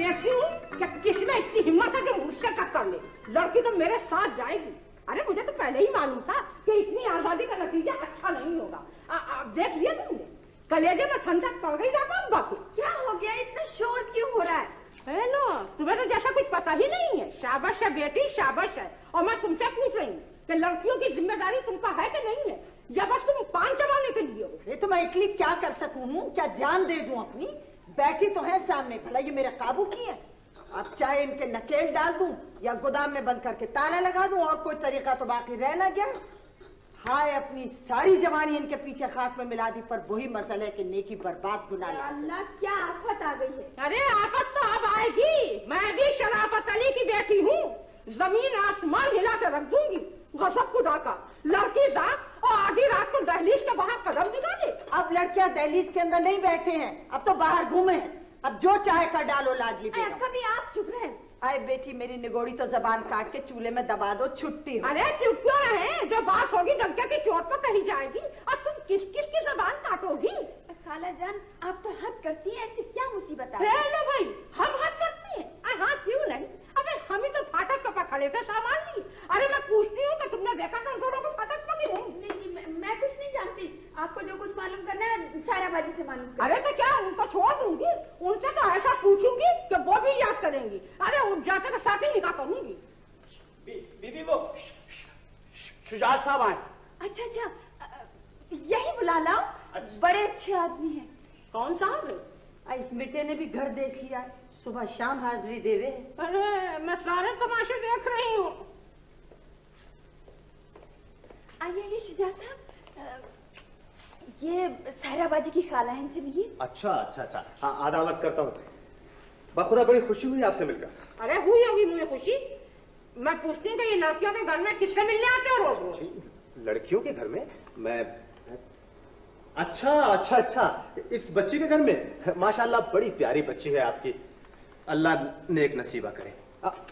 देखती हूँ कि किसमें इतनी हिम्मत है कि मुझसे टक्कर ले। लड़की तो मेरे साथ जाएगी। अरे मुझे तो पहले ही मालूम था कि इतनी आजादी का नतीजा अच्छा नहीं होगा। देख लिया तुमने, कलेजे में ठंडक पड़ गई जाता बाकी। क्या हो गया, इतना शोर क्यों हो रहा है? हेलो, तुम्हें तो जैसा कुछ पता ही नहीं है। शाबाश है बेटी, शाबाश है। और मैं तुमसे पूछ रही हूँ कि लड़कियों की जिम्मेदारी तुम पर है कि नहीं है, या बस तुम पान चबाने के लिए हो? ये तो मैं इटली क्या कर सकूं, क्या जान दे दूं अपनी? बैठी तो है सामने, भला ये मेरे काबू की है? अब चाहे इनके नकेल डाल दूं या गोदाम में बंद करके ताला लगा दूं, और कोई तरीका तो बाकी रह ना गया। हाय, अपनी सारी जवानी इनके पीछे खाक में मिला दी, पर वही मसला है कि नेकी बर्बाद गुनाह। अल्लाह, क्या आफत आ गई है? अरे आफत तो अब आएगी। मैं भी शराफत अली की बेटी हूँ, जमीन आसमान हिला के रख दूंगी। गजब खुदा का, लड़की जात और आधी रात को दहलीज के बाहर कदम निकाले। अब लड़कियां दहलीज के अंदर नहीं बैठे हैं, अब तो बाहर घूमे हैं। अब जो चाहे कर डालो लाडली बेगम। कभी आप चुप रहे। आए बेटी, मेरी निगोड़ी तो जबान काट के चूल्हे में दबा दो, छुट्टी हो। अरे चुप क्यों रहे, जो बात होगी डंके की चोट पर कही जाएगी। और तुम किस किस की जबान काटोगी? खाला जान, आप तो हद करती हैं, ऐसी क्या मुसीबत है? लो भाई, हम हद करती हैं? हाँ, क्यों नहीं? अबे हम ही तो फाटक पर खड़े थे सामान ली। अरे मैं पूछती हूँ कि तुमने देखा था दोनों को फाटक पर क्यों? नहीं, मैं कुछ नहीं जानती। आपको जो कुछ मालूम करना है सारा बाजी से मालूम करना। अरे तो क्या उनको छोड़ दूंगी? उनसे तो ऐसा पूछूंगी कि वो भी याद करेंगी। अरे उठ जाते तो साथ ही निकाह करूंगी। बीबी वो शुजात साहब आए। अच्छा, यही बुला लाओ। बड़े अच्छे आदमी हैं। कौन साहब? इस बेटे ने भी घर देख लिया, सुबह शाम हाजिरी देवे। अरे मैं सारे तमाशे देख रही हूँ। आइए शुजात साहब, ये सहराबाजी की खाला है, इनसे मिलिए। अच्छा। हाँ, आधा वर्ष करता हूँ। बखुदा बड़ी खुशी हुई आपसे मिलकर। अरे हुई होगी मुझे खुशी। मैं पूछती हूँ कि ये लड़कियों के घर में किससे मिलने आते हो रोज रोज? लड़कियों के घर में मैं? अच्छा, इस बच्ची के घर में? माशाल्लाह, बड़ी प्यारी बच्ची है आपकी। अल्लाह नेक नसीबा करे।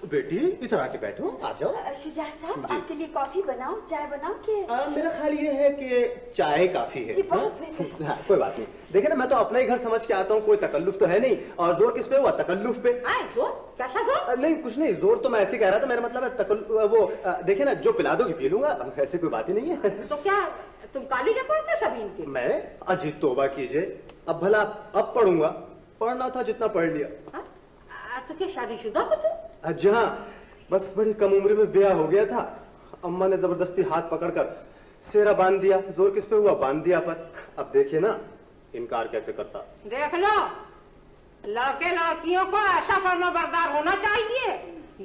बेटी इधर आके बैठो, आ जाओ। शुजात साहब, आपके लिए कॉफी बनाऊं, चाय बनाऊं कि? मेरा ख्याल ये है कि चाय काफी है। जी, बहुत बेहतर। हाँ, कोई बात नहीं। देखिए ना, मैं तो अपना ही घर समझ के आता हूँ, कोई तकल्लुफ तो है नहीं। और जोर किस पे हुआ? तकल्लुफ पे। जोर? कैसा जोर? नहीं, कुछ नहीं, जोर तो मैं ऐसे कह रहा था। मेरा मतलब है वो देखिए ना, जो पिला दोगी पी लूंगा, ऐसे कोई बात ही नहीं है। तो क्या तुम काली के पढ़ते सभी इनके? मैं? अजी तौबा कीजिए, अब भला अब पढ़ूंगा। पढ़ना था जितना पढ़ लिया। तो क्या शादीशुदा हो तुम? जी हाँ, बस बड़ी कम उम्र में ब्याह हो गया था। अम्मा ने जबरदस्ती हाथ पकड़कर सेरा बांध दिया। जोर किस पे हुआ? बांध दिया पर। अब देखिए ना, इनकार कैसे करता। देख लो, लड़के लड़कियों को ऐसा फर्माबरदार होना चाहिए,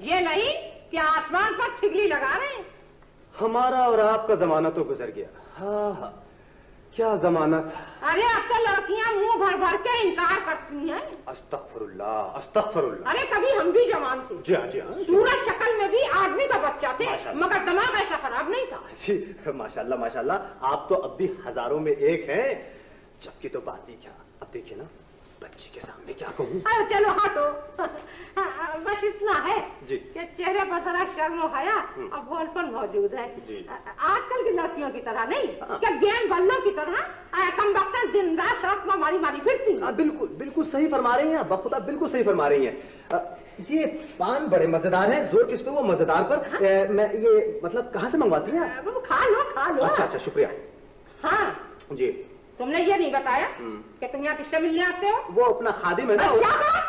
ये नहीं कि आसमान पर ठिगली लगा रहे हैं। हमारा और आपका जमाना तो गुजर गया। हाँ, क्या जमाना था। अरे अब तो लड़कियां मुंह भर भर के इनकार करती हैं। अस्तगफुरुल्लाह। अरे कभी हम भी जवान थे। जी हाँ। सूरज शक्ल में भी आदमी का बच्चा थे, मगर दिमाग ऐसा खराब नहीं था। जी माशाल्लाह, आप तो अब भी हजारों में एक हैं। जबकि तो बात ही क्या। अब देखिए ना, बच्ची के सामने क्या कहूँ। अरे चलो हटो। बस इतना है जी कि चेहरे पर जरा शर्म हया और भोलपन मौजूद है। आजकल की लड़कियों की तरह नहीं, क्या गेंद बल्लों की तरह कम वक्त दिन रात सड़क में मारी फिरती। बिल्कुल सही फरमा रही हैं, बखुदा बिल्कुल सही फरमा रही हैं। ये पान बड़े मजेदार हैं। जोर किस पे? वो मजेदार पर। मैं ये मतलब कहाँ से मंगवाती हैं आप? खा लो। अच्छा, शुक्रिया। हाँ जी, तुमने ये नहीं बताया कि तुम यहाँ किससे मिलने आते हो? वो अपना खादिम है ना। क्या कहा?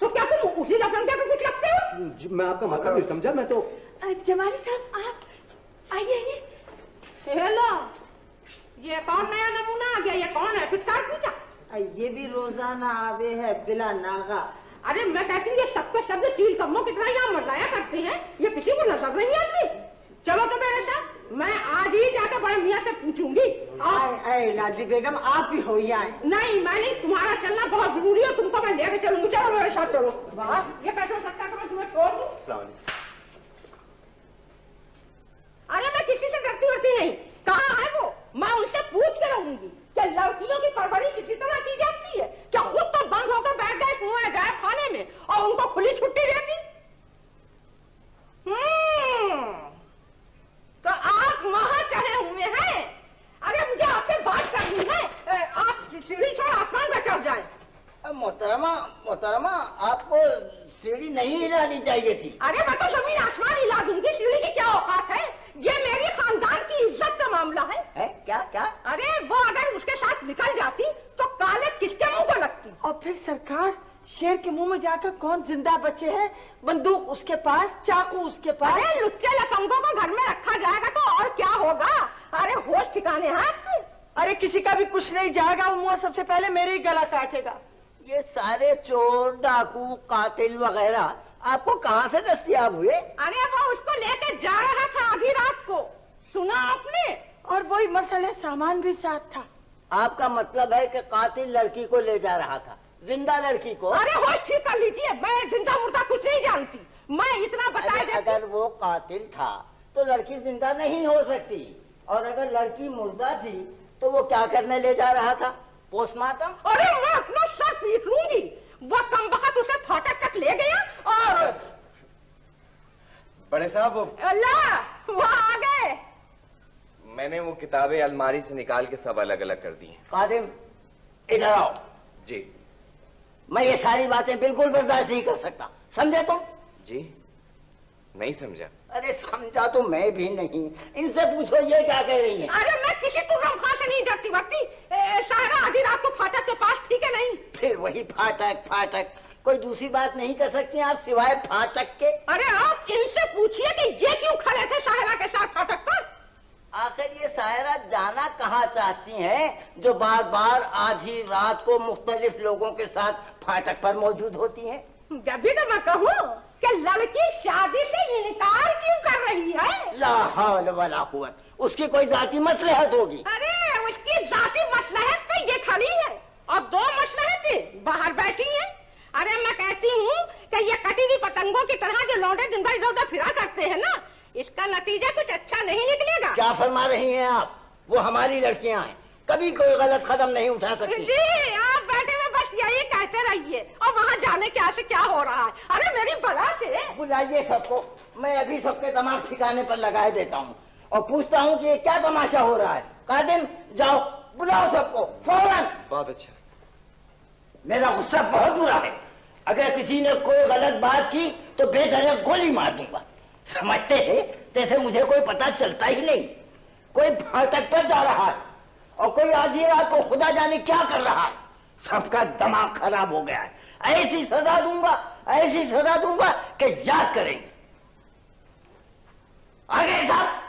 तो क्या तुम उसी लफंगे को कुछ लगते हो? मैं आपका मतलब नहीं समझा। मैं तो जमाली साहब, आप आइए। हेलो, ये कौन नया नमूना आ गया? ये कौन है? फिटकार पूछा। ये भी रोजाना आवे है बिला नागा। अरे मैं कहती हूँ, ये सबके शब्द चील कम्मों की तरह यहाँ मरलाया करते हैं, ये किसी को नजर नहीं आती। चलो तो मेरे साथ, मैं आज ही जाकर बड़े मियाँ से पूछूंगी। लाडली बेगम, आप ही हो यहाँ? नहीं, मैं नहीं, तुम्हारा चलना बहुत जरूरी है, तुमको मैं लेकर चलूंगी। चलो मेरे साथ चलो। ये कैसे हो सकता है कि मैं तुम्हें छोड़ दूं? अरे मैं किसी से डरती नहीं। कहाँ है वो? मैं उनसे पूछ के रहूंगी कि लड़कियों की परवरिश इसी तरह की जाती है? क्या खुद तो बंद होकर बैठ गए कुएं गए खाने में और उनको खुली छुट्टी देती? तो आप वहां चढ़े हुए हैं? अरे मुझे आपसे बात करनी है। आप सीढ़ी छोड़ आसमान में चढ़ जाए। मोहतरमा, आपको नहीं हिलानी चाहिए थी। अरे मैं तो जमीन आसमान हिला दूंगी, सीढ़ी की क्या औकात है? ये मेरी खानदान की इज्जत का मामला है? क्या क्या? अरे वो अगर उसके साथ निकल जाती तो काले किसके मुंह को लगती? और फिर सरकार, शेर के मुंह में जाकर कौन जिंदा बचे हैं? बंदूक उसके पास, चाकू उसके पास। अरे लुच्चे लफंगों को घर में रखा जाएगा तो और क्या होगा? अरे होश ठिकाने हैं आपके? अरे किसी का भी कुछ नहीं जाएगा, वो सबसे पहले मेरे ही गला काटेगा। ये सारे चोर, डाकू, कातिल वगैरह आपको कहाँ से दस्तयाब हुए? अरे वो उसको लेके जा रहा था आधी रात को, सुना आपने? और वही मसले सामान भी साथ था। आपका मतलब है कि कातिल लड़की को ले जा रहा था, जिंदा लड़की को? अरे होश ठीक कर लीजिए, मैं जिंदा मुर्दा कुछ नहीं जानती, मैं इतना बता देती। अगर वो कातिल था तो लड़की जिंदा नहीं हो सकती, और अगर लड़की मुर्दा थी तो वो क्या करने ले जा रहा था? पोस्टमार्टम? अरे मैं अपना सर पीट लूंगी, वो कमबख्त उसे फाटक तक ले गया और बड़े साहब अल्लाह वो आ गए। मैंने वो किताबें अलमारी से निकाल के सब अलग अलग कर दी हैं। कादिम इधर आओ। जी। मैं ये सारी बातें बिल्कुल बर्दाश्त नहीं कर सकता, समझे तुम? जी नहीं समझा। अरे समझा तो मैं भी नहीं, इनसे पूछो ये क्या कह रही हैं। अरे मैं किसी तुर्रम खां से नहीं डरती मरती, साहरा आधी रात को फाटक के पास, ठीक है नहीं? फिर वही फाटक फाटक, कोई दूसरी बात नहीं कर सकती आप सिवाय फाटक के? अरे आप इनसे पूछिए कि ये क्यों खड़े थे साहरा के साथ फाटक पर? आखिर ये सायरा जाना कहाँ चाहती हैं जो बार बार आधी रात को मुख्तलिफ लोगों के साथ फाटक पर मौजूद होती हैं? जब भी तो मैं कहूँ कि लड़की शादी से इनकार क्यों कर रही है? ला हौल वला कुव्वत, उसकी कोई जाती मसलहत होगी। अरे उसकी जाती मसलहत तो ये खड़ी है और दो मसलहतें बाहर बैठी हैं। अरे मैं कहती हूँ कि ये कटी हुई पतंगों की तरह जो लौंडे दिन भर इधर फिरा करते हैं ना, इसका नतीजा कुछ अच्छा नहीं निकलेगा। क्या फरमा रही हैं आप? वो हमारी लड़कियां हैं, कभी कोई गलत कदम नहीं उठा सकती। जी आप बैठे में बस यही कहते रहिए और वहाँ जाने के आसे क्या हो रहा है? अरे मेरी बला से बुलाइए सबको, मैं अभी सबके दिमाग ठिकाने पर लगाए देता हूँ और पूछता हूँ कि ये क्या तमाशा हो रहा है। कादिम जाओ बुलाओ सबको फौरन। बहुत अच्छा। मेरा गुस्सा बहुत बुरा है, अगर किसी ने कोई गलत बात की तो बेधड़क गोली मार दूंगा। समझते हैं जैसे मुझे कोई पता चलता ही नहीं। कोई फाटक पर जा रहा है और कोई आधी रात को खुदा जाने क्या कर रहा है। सबका दिमाग खराब हो गया है। ऐसी सजा दूंगा, ऐसी सजा दूंगा कि याद करेंगे। आगे साहब।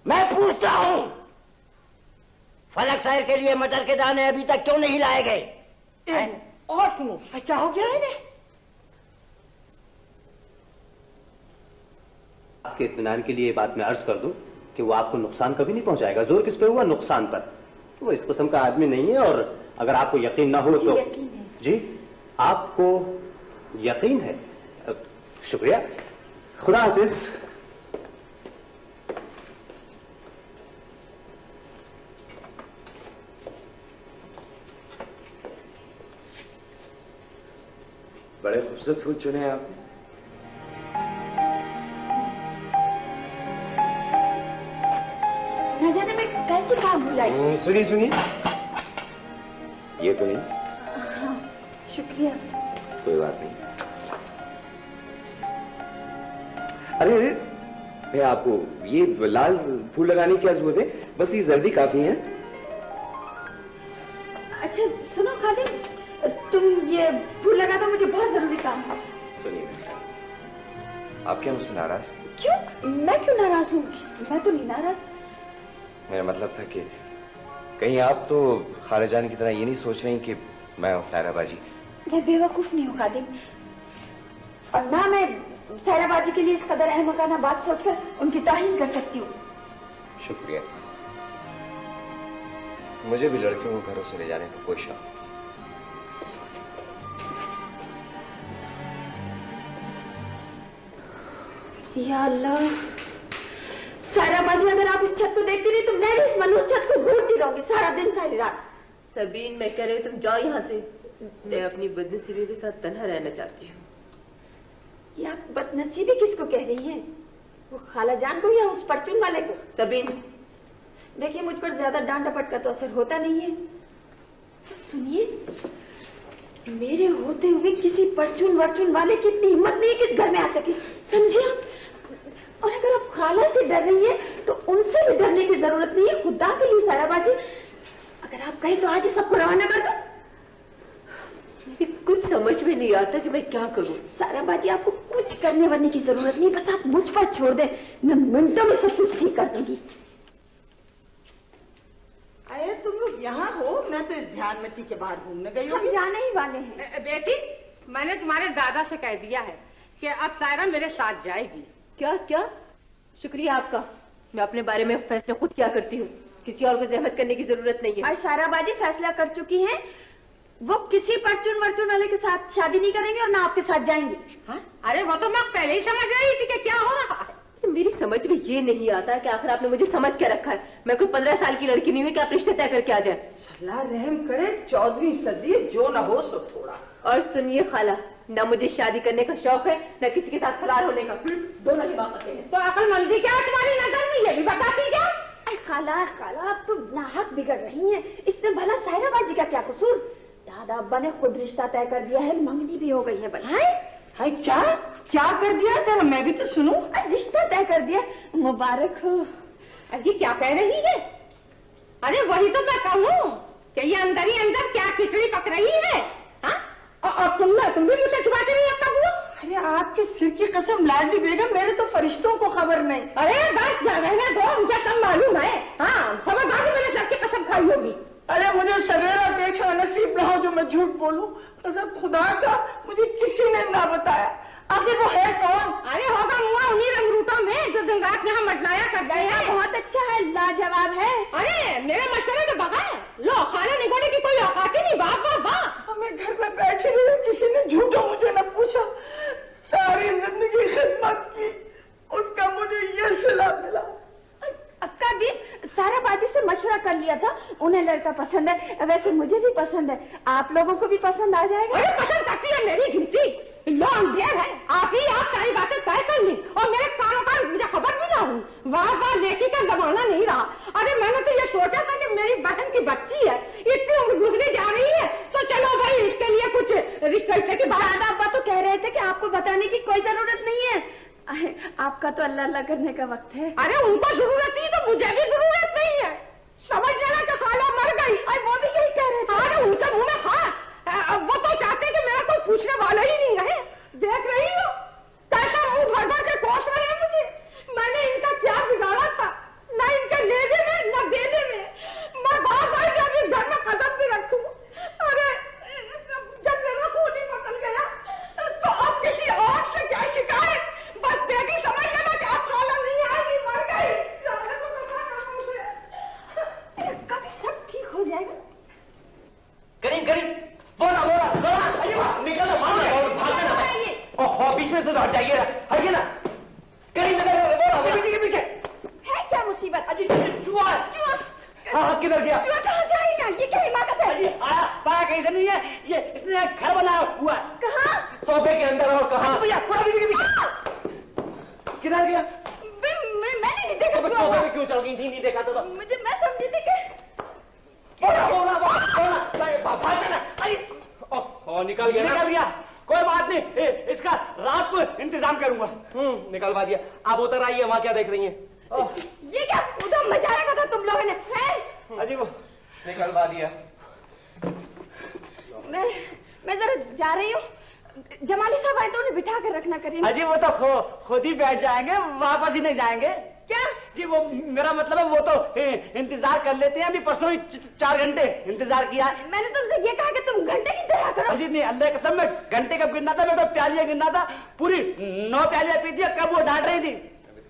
मैं पूछता हूं, फलक शहर के लिए मटर के दाने अभी तक क्यों नहीं लाए गए? और क्यों? क्या हो गया इन्हें? आपके इत्मीनान के लिए बात मैं अर्ज कर दूं कि वो आपको नुकसान कभी नहीं पहुंचाएगा। जोर किस पे हुआ? नुकसान पर। वो इस किस्म का आदमी नहीं है और अगर आपको यकीन ना हो तो यकीन है। जी आपको यकीन है? शुक्रिया, खुदा हाफिज। बड़े खूबसूरत फूल चुने हैं आपने। न जाने मैं कैसे काम भुलाई। सुनिए सुनिए, ये तो नहीं। हाँ, शुक्रिया। कोई बात नहीं। अरे अरे आपको ये लाल फूल लगाने की क्या जरूरत है? बस ये जर्दी काफी है। अच्छा सुनो खादिम, तुम ये फूल लगा दो, मुझे बहुत जरूरी काम है। सुनिए, आप क्या मुझसे नाराज? क्यों? मैं क्यों नाराज हूँ? मैं तो नहीं नाराज। मेरा मतलब था कि कहीं आप तो खाले जान की तरह ये नहीं सोच रही कि मैं हूँ सायरा बाजी। मैं बेवकूफ नहीं हूँ खादिम, और ना मैं सायरा बाजी के लिए इस कदर अहमकाना बात सोचकर उनकी तौहीन कर सकती हूँ। शुक्रिया। मुझे भी लड़कियों को घरों से ले जाने का कोई शौक नहीं। या अल्लाह, सारा बाजी अगर आप इस छत को देखती रही तो मैं भी इस मनुष्य छत को घूरती रहूंगी सारा दिन सारी रात। सबीन, मैं कह रही हूँ तुम जाओ यहाँ से। मैं अपनी बदनसीबी के साथ तन्हा रहना चाहती हूँ। ये आप बदनसीबी किसको कह रही है? वो खाला जान को या उस परचून वाले को? सबीन, देखिए मुझ पर ज्यादा डांट डपट का तो असर होता नहीं है। सुनिए, मेरे होते हुए किसी परचून वर्चून वाले की इतनी हिम्मत नहीं है कि इस घर में आ सके, समझे आप? और अगर आप खाला से डर रही है तो उनसे भी डरने की जरूरत नहीं है। खुदा के लिए सारा बाजी, अगर आप कहें तो आज ही सबको रवाना कर दो। मुझे कुछ समझ में नहीं आता कि मैं क्या करूं। सारा बाजी, आपको कुछ करने वरने की जरूरत नहीं, बस आप मुझ पर छोड़ दें, मैं मिनटों में सब कुछ ठीक कर दूंगी। अरे तुम लोग यहाँ हो, मैं तो इस ध्यान में के बाहर घूमने गई हम हूँ। जाने ही वाले हैं। बेटी, मैंने तुम्हारे दादा से कह दिया है कि अब सायरा मेरे साथ जाएगी। क्या क्या? शुक्रिया आपका। मैं अपने बारे में फैसला खुद क्या करती हूँ, किसी और को जहमत करने की जरूरत नहीं है। और सारा बाजी फैसला कर चुकी हैं, वो किसी परचून वर्चून वाले के साथ शादी नहीं करेंगे और ना आपके साथ जाएंगे। हाँ? अरे वो तो मैं पहले ही समझ रही थी कि क्या हो रहा है। मेरी समझ में ये नहीं आता कि आखिर आपने मुझे समझ क्या रखा है। मैं कोई 15 साल की लड़की नहीं हुई कि आप रिश्ते तय करके आ जाए। अल्लाह रहम करे, 14वीं सदी, जो न हो सो थोड़ा। और सुनिए खाला, ना मुझे शादी करने का शौक है, ना किसी के साथ फरार होने का। दोनों ही वाकई हैं। तो अक्लमंदी क्या है तुम्हारी नजर में, ये भी बताती क्या? खाला आप तो नाहक बिगड़ रही हैं। इसमें भला सायरा बाजी का क्या कसूर? दादा अब्बा ने खुद रिश्ता तय कर दिया है, मंगनी भी हो गई है। भला हाय, क्या क्या कर दिया तेरा? मैं भी तो सुनूं। रिश्ता तय कर दिया, मुबारक हो। अरे क्या कह रही है? अरे वही तो मैं कहूँ कि ये अंदर ही अंदर क्या खिचड़ी पक रही है। हाँ? और तुम भी मुझसे छुपाते नहीं अब तक। अरे आपके सिर की कसम लाडली बेगम, मेरे तो फरिश्तों को खबर नहीं। अरे बस रहने दो, मुझे सब मालूम है। हाँ, खबरदार मैंने सर की कसम खाई होगी। अरे मुझे सवेरा देखना नसीब ना हो जो मैं झूठ बोलूं। कसम खुदा का, मुझे किसी ने ना बताया। आखिर वो है कौन? अरे होगा मुआ उन्हीं रंगरूटों में जो दिन रात यहाँ मटलाया कर गए हैं। बहुत अच्छा है, लाजवाब है। अरे मेरे मशवरे के बगैर लो खाना निगोड़े की कोई औकात ही नहीं। बाप बाप बाप, मैं घर में बैठी रही, किसी ने झूठा मुझे न पूछा। सारी जिंदगी खिदमत की, उसका मुझे ये सिला मिला। अक्का भी सारा बाजी से मशवरा कर लिया था, उन्हें लड़का पसंद है, वैसे मुझे भी पसंद है, आप लोगों को भी पसंद आ जाएगा। अरे पसंद करती है मेरी घिमती लॉन्ग डेयर है। आप ही आप सारी बातें तय कर ली और मेरे कानों का मुझे खबर भी ना हो। वाह लेकी का जमाना नहीं रहा। अरे मैंने तो ये सोचा था कि मेरी बहन की बच्ची है, इतनी उम्र गुजरी जा रही है, तो चलो भाई इसके लिए कुछ रिश्ते की बात। दादा अब्बा तो कह रहे थे कि आपको बताने की कोई जरूरत नहीं है, आपका तो अल्लाह अल्लाह करने का वक्त है। अरे उनको जरूरत नहीं तो मुझे भी जरूरत नहीं है। समझ लेना कि खाला मर गई। अरे वो भी यही कह रहे थे। अरे उनके मुंह में खा। वो तो चाहते कि मेरा कोई पूछने वाला ही नहीं रहे। देख रही हो कैसा मुंह भर भर के कोस रहे हैं मुझे। मैंने इनका क्या बिगाड़ा था, न इनके लेने में न देने में। मैं बात आई जब इस घर में कदम भी रखूं। अरे जब मेरा खून ही बदल गया तो अब किसी और से क्या शिकायत। बस बेटी समझ लेना कि अब साला नहीं आएगी, मर गई। कभी सब ठीक हो जाएगा। करीम बोला निकलो, भागना ना। ओहो, बीच में से हट जाइए, हटिए ना। करीम पीछे के पीछे है क्या मुसीबत? अजी चूहा हाँ, किधर गया? चूहा कहाँ से आएगा? ये क्या हिमाकत है? अजी आया पाया कहीं से नहीं है, ये इसने घर बनाया हुआ है। कहाँ? सोफे के अंदर। और कहाँ? भैया किधर गया? मैंने नहीं देखा। सोफे में क्यों चल गई थी? नहीं देखा तो मुझे मैं समझी थी कि निकल गया। कोई बात नहीं, इसका रात को इंतजाम करूंगा। निकलवा दिया। आप उतर आइए, वहां क्या देख रही हैं? ये क्या उधम मचा रखा था तुम लोगों ने? अजी वो निकलवा दिया। मैं जरा जा रही हूँ, जमाली साहब आए तो उन्हें बिठा कर रखना करिए। अजी वो तो खुद ही बैठ जाएंगे, वापस ही नहीं जाएंगे। क्या जी? वो मेरा मतलब है वो तो इंतजार कर लेते हैं। अभी परसों ही 4 घंटे इंतजार किया। मैंने तुमसे ये कहा कि तुम घंटे की तरह करो। अजी नहीं, अल्लाह की कसम, मैं घंटे कब गिनना था? मैं तो प्यालियां गिनना था। पूरी 9 प्यालियां पी थी, कब वो डांट रही थी।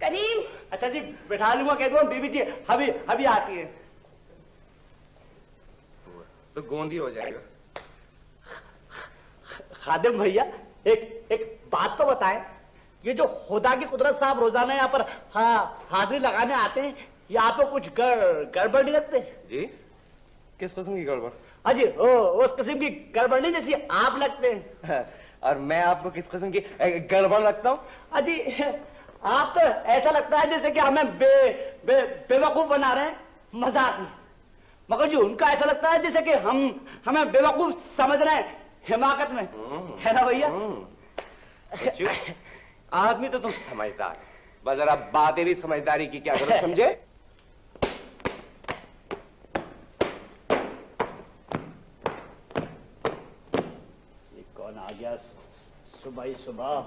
करीम अच्छा जी, बैठा लूंगा, कह दूंगा बीबी जी अभी आती है तो गोंदी हो जाएगा। खादिम भैया एक बात तो बताएं, ये जो खुदा की कुदरत साहब रोजाना यहाँ पर हाजिरी लगाने आते हैं, ये आपको कुछ गड़बड़ नहीं लगते? जी किस किस्म की गड़बड़? अजी उस किस्म की गड़बड़ नहीं जैसी आप लगते हैं। और मैं आपको किस किस्म की गड़बड़ लगता हूँ? अजी आप तो ऐसा लगता है जैसे कि हमें बेवकूफ बना रहे हैं मजाक में, मगर जी उनका ऐसा लगता है जैसे कि हमें बेवकूफ समझ रहे हैं हिमाकत में, है ना भैया? आदमी तो तुम समझदार, बस जरा बातें भी समझदारी की क्या करो, समझे? ये कौन आ गया सुबह ही सुबह?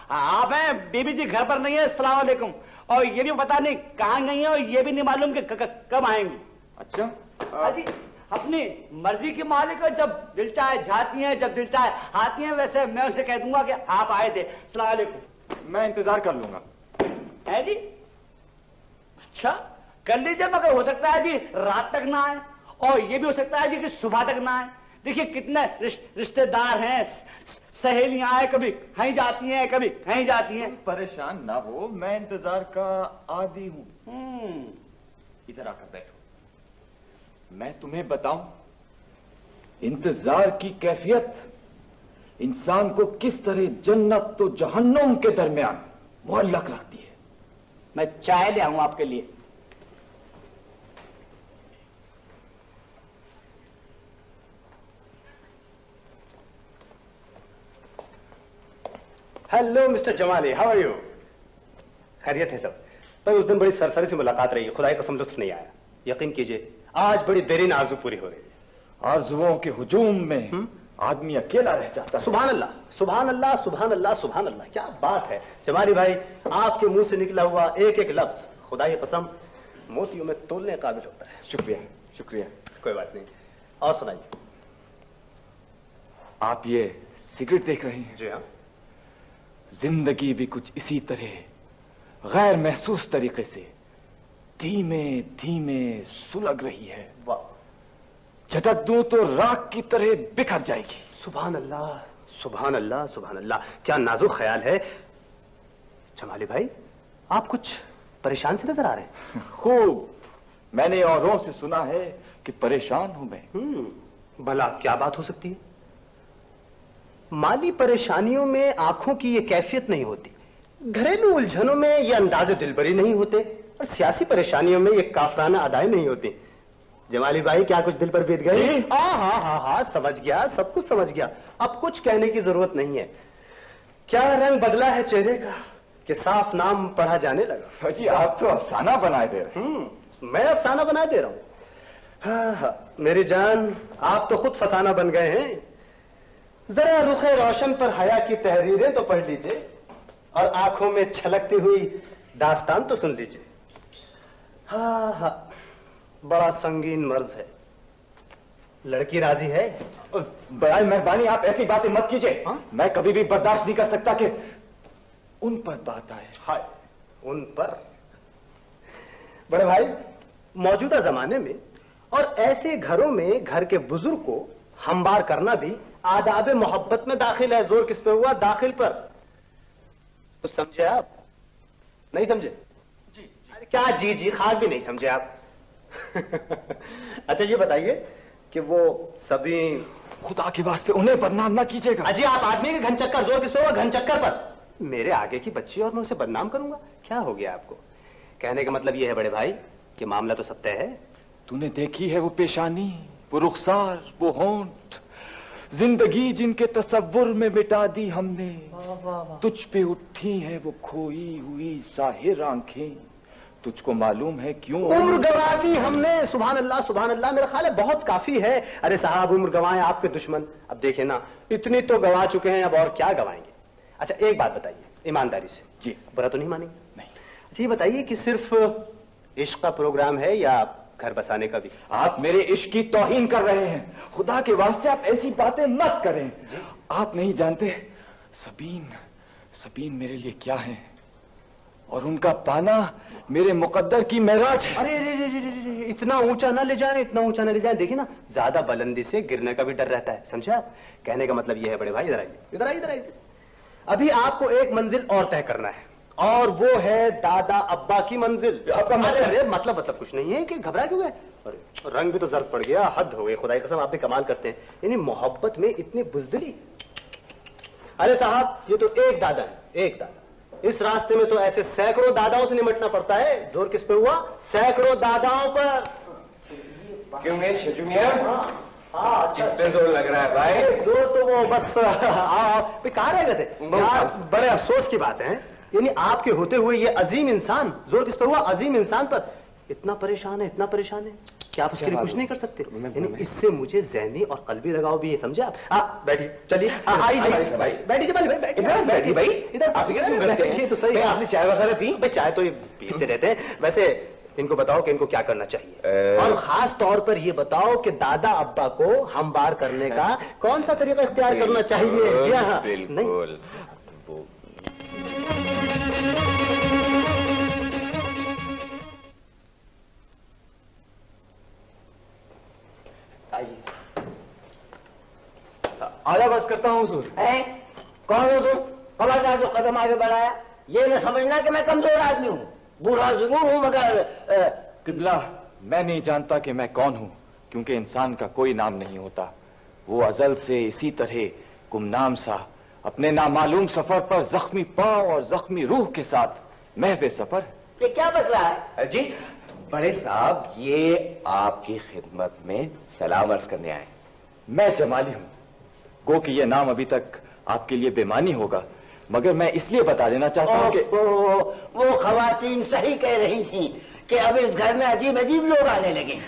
आप हैं? बीबी जी घर पर नहीं है, अस्सलाम वालेकुम। और ये भी पता नहीं कहाँ गई है, और ये भी नहीं मालूम कि कब आएंगी। अच्छा अजी अपनी मर्जी की मालिक है, जब दिल चाहे जाती हैं, जब दिल चाहे आती हैं। वैसे मैं उसे कह दूंगा कि आप आए थे। अस्सलाम वालेकुम। मैं इंतजार कर लूंगा। है जी? अच्छा कर लीजिए, मगर हो सकता है जी रात तक ना आए, और ये भी हो सकता है जी कि सुबह तक ना आए। देखिए कितने रिश्तेदार हैं, सहेलियां आए, कभी कहीं जाती हैं, कभी कहीं जाती हैं। परेशान ना हो, मैं इंतजार का आदी हूं। इधर आकर बैठो, मैं तुम्हें बताऊं इंतजार की कैफियत इंसान को किस तरह जन्नत तो जहन्नुम के दरमियान मुअल्लक रखती है। मैं चाय ले आऊं आपके लिए। Hello mister Jamali, how are you? खैरियत है सब? पर उस दिन बड़ी सरसरी से मुलाकात रही, खुदा की कसम लुत्फ नहीं आया। यकीन कीजिए आज बड़ी देरी आरज़ू पूरी हो रही है। आरज़ुओं के हुजूम में आदमी अकेला रह जाता है। सुभान अल्लाह, सुभान अल्लाह, सुभान अल्लाह, सुभान अल्लाह, क्या बात है जमाली भाई। आपके मुंह से निकला हुआ एक एक लफ्ज खुदा की कसम मोतियों में तोलने काबिल होता है। शुक्रिया शुक्रिया। कोई बात नहीं, और सुनाइए। आप ये सिगरेट देख रहे हैं? जी हाँ। जिंदगी भी कुछ इसी तरह गैर महसूस तरीके से धीमे धीमे सुलग रही है। वाह, झटक दूं तो राख की तरह बिखर जाएगी। सुभान अल्लाह, सुभान अल्लाह, सुभान अल्लाह, क्या नाजुक ख्याल है। जमाली भाई आप कुछ परेशान से नजर आ रहे हैं। खूब, मैंने औरों से सुना है कि परेशान हूं मैं। भला क्या बात हो सकती है? माली परेशानियों में आंखों की ये कैफियत नहीं होती, घरेलू उलझनों में ये अंदाजे दिलबरी नहीं होते, और सियासी परेशानियों में ये काफराना अदाएं नहीं होती। जमाली भाई क्या कुछ दिल पर बीत गए? हाँ, समझ गया, सब कुछ समझ गया। अब कुछ कहने की जरूरत नहीं है। क्या रंग बदला है चेहरे का कि साफ नाम पढ़ा जाने लगा। जी आप तो अफसाना बनाए दे रहे हैं। मैं अफसाना बना दे रहा हूं? हाँ, मेरी जान आप तो खुद फसाना बन गए हैं। जरा रुखे रोशन पर हया की तहरीरें तो पढ़ लीजिए, और आंखों में छलकती हुई दास्तान तो सुन लीजिए। हाँ, बड़ा संगीन मर्ज है। लड़की राजी है? बड़ा मेहरबानी, आप ऐसी बातें मत कीजिए। मैं कभी भी बर्दाश्त नहीं कर सकता कि उन पर बात आए। हाय, उन पर? बड़े भाई, मौजूदा जमाने में और ऐसे घरों में घर के बुजुर्ग को हमबार करना भी आदाब मोहब्बत में दाखिल है। जोर किस पे हुआ? दाखिल पर। तो समझे आप? नहीं समझे? जी। अरे क्या जी जी, खाक भी नहीं समझे आप? अच्छा ये बताइए कि वो सभी, खुदा के वास्ते उन्हें बदनाम ना कीजिएगा। अजी आप आदमी के घन चक्कर, जोर किस पे हुआ? घन चक्कर पर। मेरे आगे की बच्ची और मैं उसे बदनाम करूंगा? क्या हो गया आपको? कहने का मतलब ये है बड़े भाई कि मामला तो सत्य है। तूने देखी है वो पेशानी, वो रुखसार, वो होंठ, जिंदगी जिनके तसव्वुर में मिटा दी हमने। तुझ पे उठी है वो खोई हुई साहिर आंखें, तुझको मालूम है क्यों उम्र गंवा दी हमने। सुभान अल्लाह, सुभान अल्लाह, मेरा ख्याल है बहुत काफी है। अरे साहब, उम्र गंवाए आपके दुश्मन। अब देखिए ना, इतनी तो गंवा चुके हैं, अब और क्या गंवाएंगे। अच्छा एक बात बताइए ईमानदारी से, जी बुरा तो नहीं मानेंगे? नहीं। अच्छा ये बताइए कि सिर्फ इश्क का प्रोग्राम है या घर बसाने का भी? आप मेरे इश्क की तौहीन कर रहे हैं। खुदा के वास्ते आप ऐसी बातें मत करें। आप नहीं जानते सबीन, सबीन मेरे लिए क्या है। और उनका पाना मेरे मुकद्दर की मेराज है। अरे अरे अरे इतना ऊंचा ना ले जाए, इतना ऊंचा ना ले जाए। देखिए ना, ज्यादा बुलंदी से गिरने का भी डर रहता है, समझा? कहने का मतलब ये है बड़े भाई, इधर आइए, इधर आइए, इधर आइए। अभी आपको एक मंजिल और तय करना है, और वो है दादा अब्बा की मंजिल। आपका मतलब कुछ नहीं है कि घबरा क्यों गए? अरे रंग भी तो जर्द पड़ गया, हद हो गई, खुदाई कसम आप भी कमाल करते हैं। यानी मोहब्बत में इतनी बुजदिली। अरे साहब, ये तो एक दादा है, एक दादा। इस रास्ते में तो ऐसे सैकड़ों दादाओं से निपटना पड़ता है। जोर किस पे हुआ? सैकड़ों दादाओं पर। क्यों है शजू मियां? हाँ, किस पे जोर लग रहा है भाई? जोर तो वो बस कहाँ रह गए थे यार? बड़े अफसोस की बात है, यानी आपके होते हुए ये अजीम इंसान, जोर किस पर हुआ? अजीम इंसान पर। इतना परेशान है, इतना परेशान है कि आप उसके लिए कुछ नहीं कर सकते। यानी इससे मुझे ज़हनी और कल्बी लगाव भी है, समझे आप? बैठिए, चलिए आइए भाई, बैठिए जमाली भाई, बैठिए भाई, इधर आप बैठिए तो सही। आपने चाय वगैरह पी? भाई चाय तो ये पीते रहते हैं। वैसे इनको बताओ कि इनको क्या करना चाहिए, और खास तौर पर ये बताओ कि दादा अब्बा को हमवार करने का कौन सा तरीका इख्तियार करना चाहिए। जी हाँ, बिल्कुल। आला बस करता हूँ हुजूर। कौन हो तुम? खबरदार जो कदम आगे बढ़ाया। ये न समझना कि मैं कमजोर आदमी हूँ, बूढ़ा जरूर हूँ मगर किबला, मैं नहीं जानता कि मैं कौन हूँ, क्योंकि इंसान का कोई नाम नहीं होता। वो अजल से इसी तरह गुमनाम सा अपने नामालूम सफर पर जख्मी पांव और जख्मी रूह के साथ महवे सफर। ये क्या बच रहा है? जी बड़े साहब, ये आपकी खिदमत में सलाम अर्ज करने आए। मैं जमाली हूँ, गो कि यह नाम अभी तक आपके लिए बेमानी होगा, मगर मैं इसलिए बता देना चाहता हूँ कि वो खवातीन सही कह रही थी कि अब इस घर में अजीब अजीब लोग आने लगे।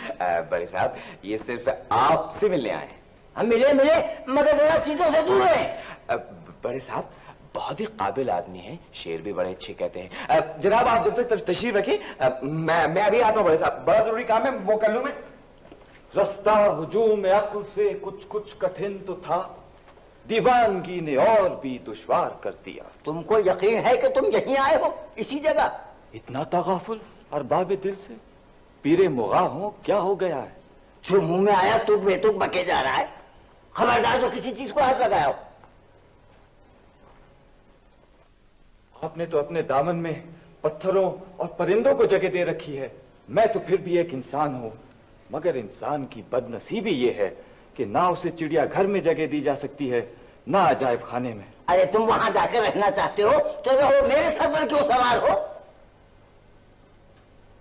बड़े साहब, ये सिर्फ आपसे मिलने आए। हम मिले मगर जरा चीजों से दूर हैं। बड़े साहब बहुत ही काबिल आदमी है, शेर भी बड़े अच्छे कहते हैं। जनाब आप जब तक तशरीफ रखिए, मैं अभी आता हूँ बड़े साहब, बड़ा जरूरी काम है, वो कर लूं मैं। रास्ता हुजूम अक्ल से कुछ कुछ कठिन तो था, दीवानगी ने और भी दुश्वार कर दिया। तुमको यकीन है कि तुम यहीं आए हो, इसी जगह? इतना तगाफुल अरबाब दिल से? पीरे मुगा हो, क्या हो गया है? जो मुंह में आया तुक बेतुक बके जा रहा है। खबरदार जो किसी चीज को हाथ लगाया हो। आपने तो अपने दामन में पत्थरों और परिंदों को जगह दे रखी है। मैं तो फिर भी एक इंसान हूं, मगर इंसान की बदनसीबी ये है कि ना उसे चिड़ियाघर में जगह दी जा सकती है, ना अजायब खाने में। अरे तुम वहां जाकर रहना चाहते हो तो रहो, मेरे सर पर क्यों सवार हो?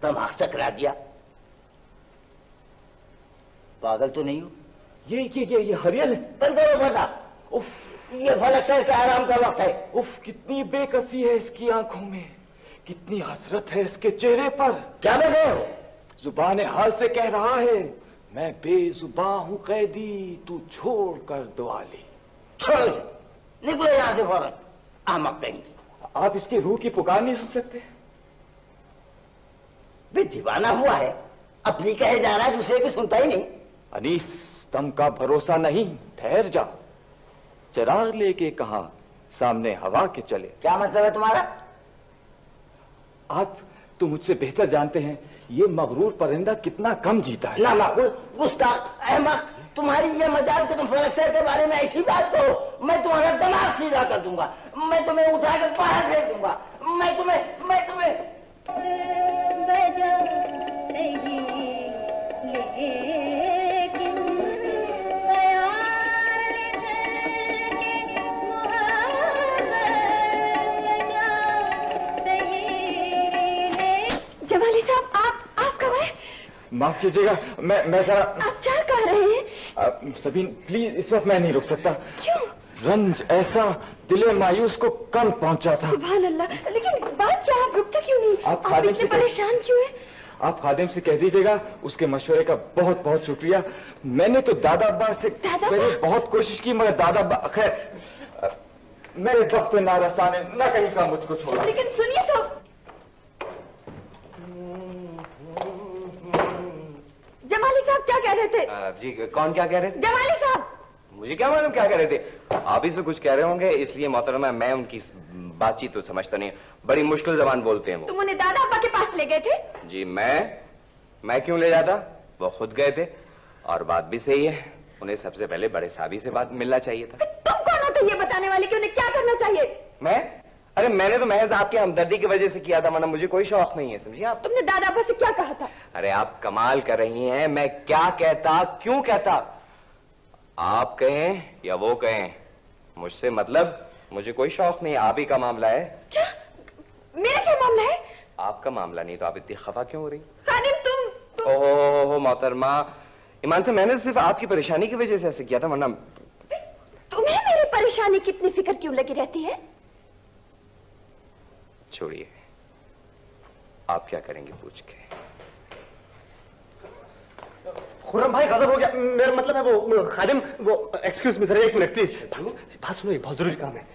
दिमाग चकरा दिया। पागल तो नहीं हो? ये हरियल है। बंद करो बेटा। उफ, ये फलक सर के आराम का वक्त है। उफ, कितनी बेकसी है इसकी आंखों में, कितनी हसरत है इसके चेहरे पर। क्या बोल रहे हो? जुबान हाल से कह रहा है, मैं बेजुबान हूं कैदी, तू छोड़ कर दुआ ले। छोड़ो, निकलो यहां से फौरन, अहमक कहेंगे। आप इसकी रूह की पुकार नहीं सुन सकते? वे दीवाना हुआ है, अपनी कहे जा रहा है, दूसरे की सुनता ही नहीं। अनीस, दम का भरोसा नहीं, ठहर जा। चिराग लेके कहां, सामने हवा के चले। क्या मतलब है तुम्हारा? आप तो मुझसे बेहतर जानते हैं ये मगरूर परिंदा कितना कम जीता है। ना माकूल, गुस्ताख, अहमक, तुम्हारी ये मजाल कि तुम फलक के बारे में ऐसी बात कहो, मैं तुम्हारा दिमाग सीधा कर दूंगा, मैं तुम्हें उठाकर बाहर फेंक दूंगा, मैं तुम्हें जमाली साहब, आप कब आए? माफ कीजिएगा, मैं जरा। आप जा कह रहे हैं? सबीन प्लीज, इस वक्त मैं नहीं रुक सकता। क्यों? रंज ऐसा दिले मायूस को कम पहुंचा था। सुभान अल्लाह, लेकिन बात क्या, आप रुकते क्यों नहीं? आप खादिम से परेशान क्यों है? आप खादिम से कह दीजिएगा, उसके मशवरे का बहुत बहुत शुक्रिया। मैंने तो दादा अब्बा से मैंने बहुत कोशिश की, मगर दादा अब्बा खैर मेरे वक्त नारसा ने न कहीं का मुझको छोड़ा। लेकिन सुनिए तो। जमाली साहब क्या कह रहे थे? जी कौन क्या कह रहे थे? जमाली साहब। मुझे क्या मालूम क्या कह रहे थे। आप ही से कुछ कह रहे होंगे, इसलिए मोहतरमा मैं उनकी बातचीत तो समझता नहीं। बड़ी मुश्किल जबान बोलते हैं वो। तुम उन्हें दादा अब्बा के पास ले गए थे? जी मैं क्यों ले जाता, वो खुद गए थे। और बात भी सही है, उन्हें सबसे पहले बड़े साहबी से बात मिलना चाहिए था। तुम कौन हो तो ये बताने वाले कि उन्हें क्या करना चाहिए? मैं? अरे मैंने तो महज आपके हमदर्दी की वजह से किया था, वरना मुझे कोई शौक नहीं है, समझिए आप। तुमने दादा अब्बा से क्या कहा था? अरे आप कमाल कर रही हैं, मैं क्या कहता, क्यों कहता? आप कहें या वो कहें, मुझसे मतलब मुझे कोई शौक नहीं, आप ही का मामला है। क्या? मेरा क्या मामला है? आपका मामला नहीं तो आप इतनी खफा क्यों हो रही? खादिम तुम ओहो मोहतरमा, ईमान से मैंने सिर्फ आपकी परेशानी की वजह से ऐसे किया था, वरना तुम्हें मेरी परेशानी कितनी फिक्र क्यों लगी रहती है? छोड़िए, आप क्या करेंगे पूछ के। खुर्रम भाई गजब हो गया, मेरा मतलब है वो खादिम, वो एक्सक्यूज मी सर, एक मिनट प्लीज। बात सुनो, ये बहुत जरूरी काम है।